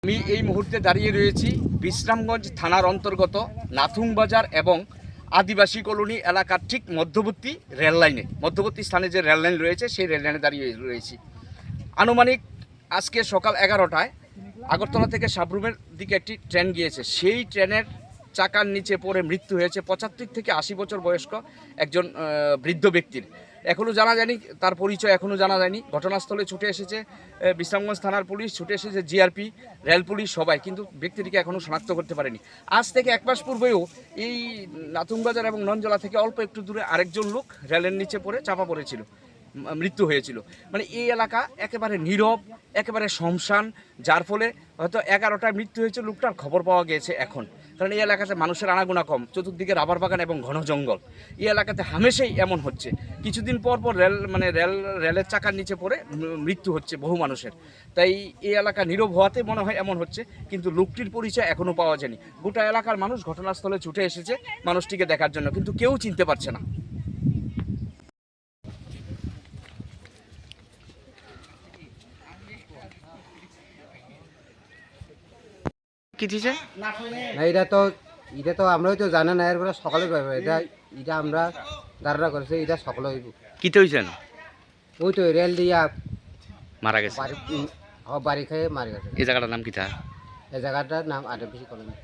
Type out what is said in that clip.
আমি এই মুহূর্তে দাঁড়িয়ে রয়েছি বিশ্রামগঞ্জ থানার অন্তর্গত নাথুং বাজার এবং আদিবাসী কলোনি এলাকার ঠিক মধ্যবর্তী স্থানে যে রেল লাইন রয়েছে সেই রেল লাইনে দাঁড়িয়ে রয়েছি। আনুমানিক আজকে সকাল 11টায় আগরতলা থেকে সাবরুমের দিকে একটি ট্রেন গিয়েছে। সেই ট্রেনের চাকার নিচে পড়ে মৃত্যু হয়েছে 75 থেকে 80 বছর বয়স্ক একজন বৃদ্ধ ব্যক্তির। এখনও জানা যায়নি, তার পরিচয় এখনও জানা যায়নি। ঘটনাস্থলে ছুটে এসেছে বিশ্রামগঞ্জ থানার পুলিশ, ছুটে এসেছে জিআরপি, রেল পুলিশ সবাই, কিন্তু ব্যক্তিটিকে এখনও শনাক্ত করতে পারেনি। আজ থেকে 1 মাস পূর্বেও এই নাথুংবাজার এবং ননজলা থেকে অল্প একটু দূরে আরেকজন লোক রেলের নিচে পড়ে চাপা পড়েছিল, মৃত্যু হয়েছিল। মানে এই এলাকা একেবারে নীরব, একেবারে শ্মশান, যার ফলে হয়তো 11টায় মৃত্যু হয়েছে লোকটার খবর পাওয়া গেছে এখন। কারণ এই এলাকাতে মানুষের আনাগোনা কম, চতুর্দিকে রাবার বাগান এবং ঘন জঙ্গল। এই এলাকাতে হামেশাই এমন হচ্ছে, কিছুদিন পর পর রেলের চাকার নিচে পড়ে মৃত্যু হচ্ছে বহু মানুষের। তাই এই এলাকা নীরব হওয়াতে মনে হয় এমন হচ্ছে, কিন্তু লোকটির পরিচয় এখনও পাওয়া যায়নি। গোটা এলাকার মানুষ ঘটনাস্থলে ছুটে এসেছে মানুষটিকে দেখার জন্য, কিন্তু কেউ চিনতে পারছে না। কি দিছে না, এটা তো আমরাই তো জানা না, এরপরে সকালে পাইব। এটা আমরা ধারণা করেছি, এটা সকালে হইব। কি তো হয়েছেন? ওই তো রেল দিয়া মারা গেছে, বাড়ি খেয়ে মারা গেছে। এই জায়গাটার নাম কি? এই জায়গাটার নাম আদিবাসী কলোনি।